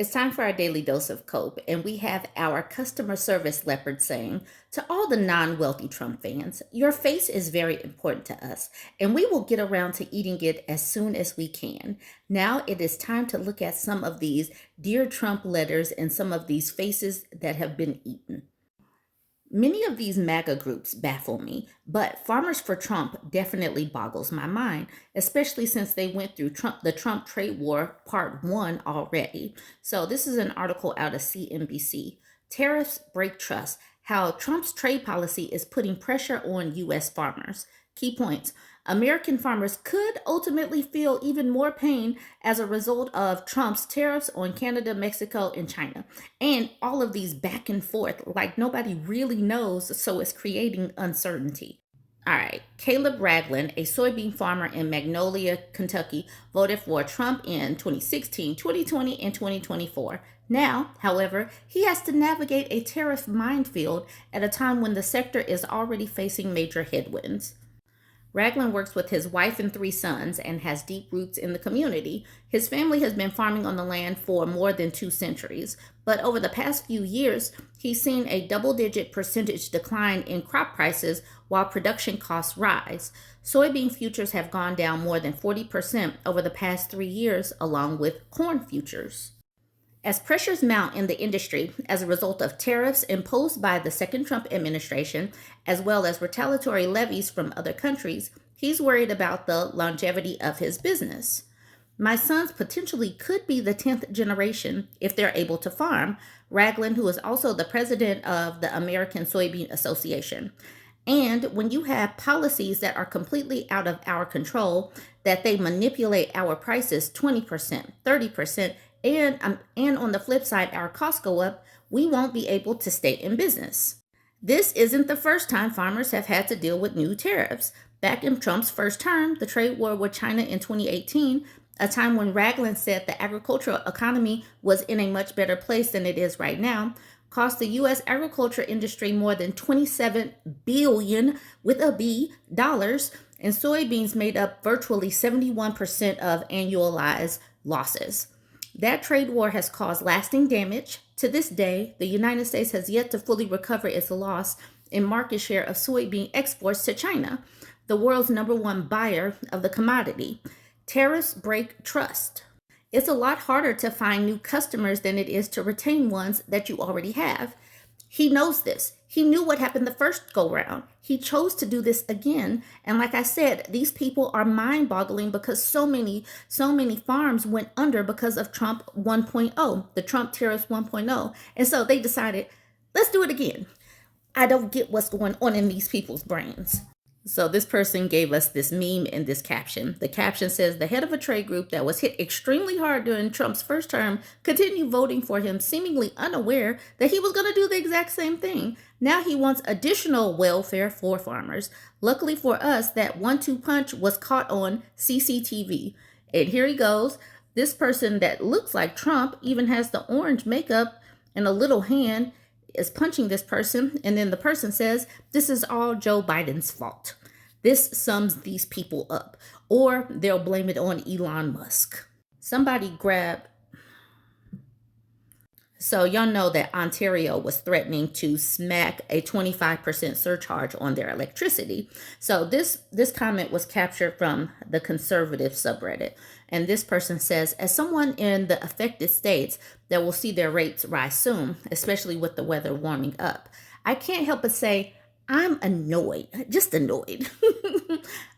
It's time for our daily dose of cope, and we have our customer service leopard saying to all the non wealthy Trump fans, your face is very important to us, and we will get around to eating it as soon as we can. Now it is time to look at some of these Dear Trump letters and some of these faces that have been eaten. Many of these MAGA groups baffle me, but Farmers for Trump definitely boggles my mind, especially since they went through the Trump trade war part 1 already. So this is an article out of CNBC. Tariffs break trust, how Trump's trade policy is putting pressure on US farmers. Key points. American farmers could ultimately feel even more pain as a result of Trump's tariffs on Canada, Mexico, and China. And all of these back and forth, like nobody really knows, so it's creating uncertainty. All right, Caleb Ragland, a soybean farmer in Magnolia, Kentucky, voted for Trump in 2016, 2020, and 2024. Now, however, he has to navigate a tariff minefield at a time when the sector is already facing major headwinds. Ragland works with his wife and 3 sons and has deep roots in the community. His family has been farming on the land for more than 2 centuries, but over the past few years, he's seen a double-digit percentage decline in crop prices while production costs rise. Soybean futures have gone down more than 40% over the past 3 years, along with corn futures. As pressures mount in the industry as a result of tariffs imposed by the second Trump administration, as well as retaliatory levies from other countries, he's worried about the longevity of his business. My sons potentially could be the 10th generation if they're able to farm, Ragland, who is also the president of the American Soybean Association. And when you have policies that are completely out of our control, that they manipulate our prices 20%, 30%, and on the flip side, our costs go up, we won't be able to stay in business. This isn't the first time farmers have had to deal with new tariffs. Back in Trump's first term, the trade war with China in 2018, a time when Ragland said the agricultural economy was in a much better place than it is right now, cost the U.S. agriculture industry more than $27 billion with a B dollars, and soybeans made up virtually 71% of annualized losses. That trade war has caused lasting damage. To this day, the United States has yet to fully recover its loss in market share of soybean exports to China, the world's #1 buyer of the commodity. Tariffs break trust. It's a lot harder to find new customers than it is to retain ones that you already have. He knows this. He knew what happened the first go round. He chose to do this again. And like I said, these people are mind-boggling because so many farms went under because of Trump 1.0, the Trump tariffs 1.0. And so they decided, let's do it again. I don't get what's going on in these people's brains. So this person gave us this meme and this caption. The caption says, the head of a trade group that was hit extremely hard during Trump's first term continued voting for him, seemingly unaware that he was going to do the exact same thing. Now he wants additional welfare for farmers. Luckily for us, that 1-2 punch was caught on CCTV. And here he goes. This person that looks like Trump even has the orange makeup and a little hand is punching this person, and then the person says, this is all Joe Biden's fault. This sums these people up, or they'll blame it on Elon Musk. Somebody grab. So y'all know that Ontario was threatening to smack a 25% surcharge on their electricity. So this comment was captured from the conservative subreddit. And this person says, as someone in the affected states that will see their rates rise soon, especially with the weather warming up, I can't help but say, I'm annoyed, just annoyed.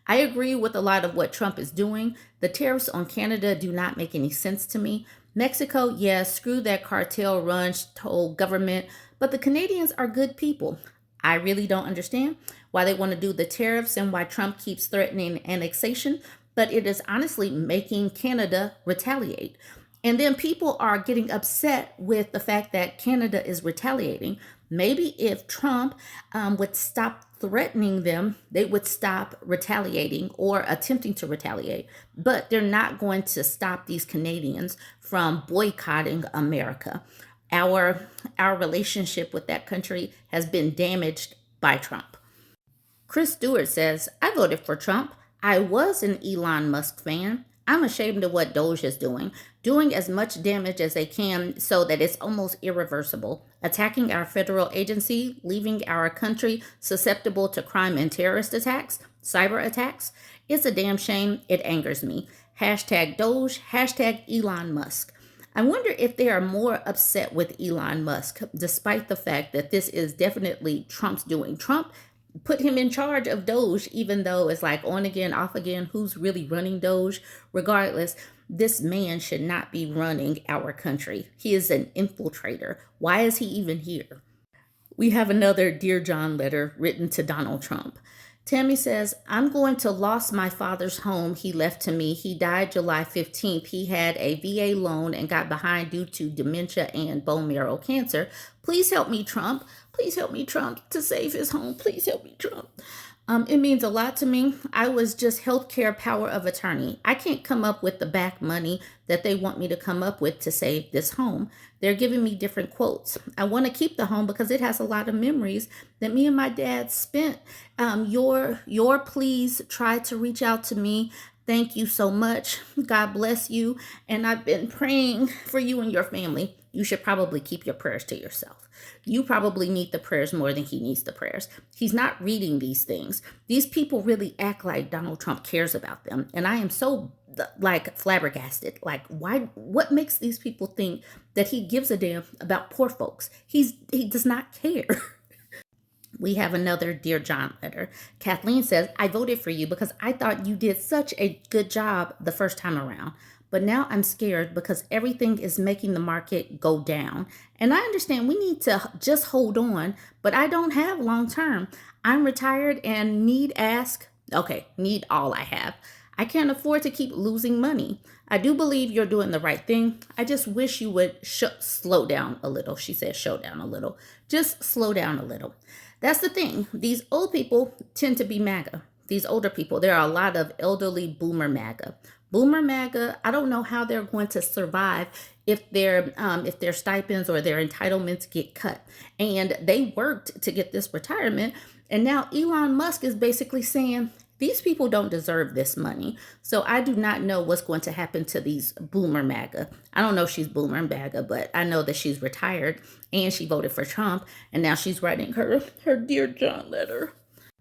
I agree with a lot of what Trump is doing. The tariffs on Canada do not make any sense to me. Mexico, yes, screw that cartel-run toll government, but the Canadians are good people. I really don't understand why they want to do the tariffs and why Trump keeps threatening annexation, but it is honestly making Canada retaliate. And then people are getting upset with the fact that Canada is retaliating. Maybe if Trump would stop threatening them, they would stop retaliating or attempting to retaliate. But they're not going to stop these Canadians from boycotting America. Our relationship with that country has been damaged by Trump. Chris Stewart says, I voted for Trump. I was an Elon Musk fan. I'm ashamed of what Doge is doing. doing as much damage as they can so that it's almost irreversible, attacking our federal agency, leaving our country susceptible to crime and terrorist attacks, cyber attacks. It's a damn shame. It angers me. Hashtag Doge, hashtag Elon Musk. I wonder if they are more upset with Elon Musk, despite the fact that this is definitely Trump's doing. Trump put him in charge of Doge, even though it's like on again, off again, who's really running Doge? Regardless, this man should not be running our country. He is an infiltrator. Why is he even here? We have another Dear John letter written to Donald Trump. Tammy says, I'm going to lost my father's home he left to me. He died July 15th. He had a VA loan and got behind due to dementia and bone marrow cancer. Please help me, Trump. Please help me, Trump, to save his home. Please help me, Trump. It means a lot to me. I was just healthcare power of attorney. I can't come up with the back money that they want me to come up with to save this home. They're giving me different quotes. I want to keep the home because it has a lot of memories that me and my dad spent. Your please try to reach out to me. Thank you so much. God bless you. And I've been praying for you and your family. You should probably keep your prayers to yourself. You probably need the prayers more than he needs the prayers. He's not reading these things. These people really act like Donald Trump cares about them. And I am so flabbergasted. Why? What makes these people think that he gives a damn about poor folks? He does not care. We have another Dear John letter. Kathleen says, I voted for you because I thought you did such a good job the first time around. But now I'm scared because everything is making the market go down. And I understand we need to just hold on, but I don't have long term. I'm retired and need all I have. I can't afford to keep losing money. I do believe you're doing the right thing. I just wish you would slow down a little. She said, show down a little. Just slow down a little. That's the thing. These old people tend to be MAGA. These older people, there are a lot of elderly boomer MAGA. Boomer MAGA, I don't know how they're going to survive if their stipends or their entitlements get cut. And they worked to get this retirement. And now Elon Musk is basically saying, these people don't deserve this money. So I do not know what's going to happen to these boomer MAGA. I don't know if she's boomer MAGA, but I know that she's retired and she voted for Trump. And now she's writing her Dear John letter.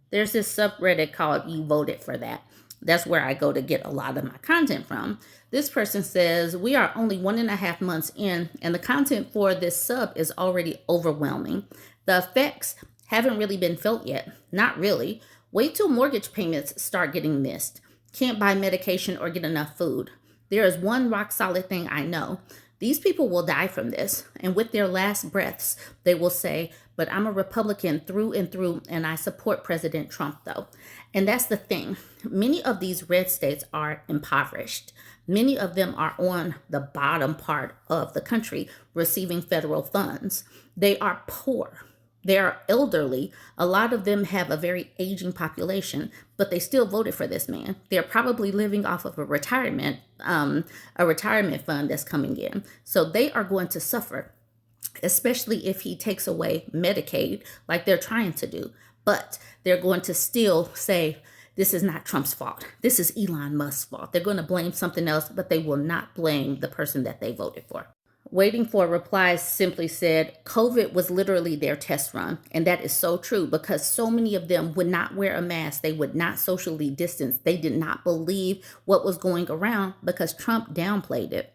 There's this subreddit called You Voted for That. That's where I go to get a lot of my content from. This person says, we are only 1.5 months in, and the content for this sub is already overwhelming. The effects haven't really been felt yet. Not really. Wait till mortgage payments start getting missed. Can't buy medication or get enough food. There is one rock solid thing I know. These people will die from this, and with their last breaths, they will say, but I'm a Republican through and through, and I support President Trump, though. And that's the thing. Many of these red states are impoverished. Many of them are on the bottom part of the country receiving federal funds. They are poor. They are elderly. A lot of them have a very aging population, but they still voted for this man. They're probably living off of a retirement fund that's coming in. So they are going to suffer, especially if he takes away Medicaid like they're trying to do. But they're going to still say, this is not Trump's fault. This is Elon Musk's fault. They're going to blame something else, but they will not blame the person that they voted for. Waiting for replies simply said, COVID was literally their test run. And that is so true because so many of them would not wear a mask. They would not socially distance. They did not believe what was going around because Trump downplayed it.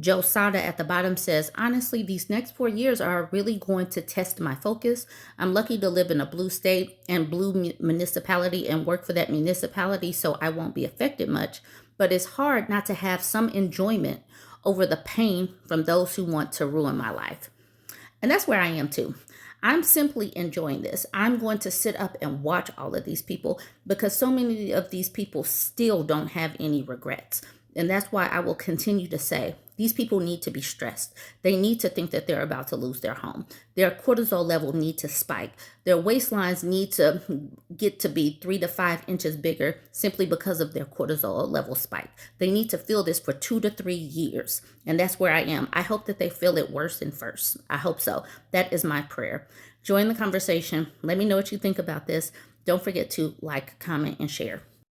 Joe Sada at the bottom says, honestly, these next 4 years are really going to test my focus. I'm lucky to live in a blue state and blue municipality and work for that municipality, so I won't be affected much. But it's hard not to have some enjoyment over the pain from those who want to ruin my life. And that's where I am too. I'm simply enjoying this. I'm going to sit up and watch all of these people because so many of these people still don't have any regrets. And that's why I will continue to say, these people need to be stressed. They need to think that they're about to lose their home. Their cortisol level need to spike. Their waistlines need to get to be 3 to 5 inches bigger simply because of their cortisol level spike. They need to feel this for 2 to 3 years. And that's where I am. I hope that they feel it worse and first. I hope so. That is my prayer. Join the conversation. Let me know what you think about this. Don't forget to like, comment, and share.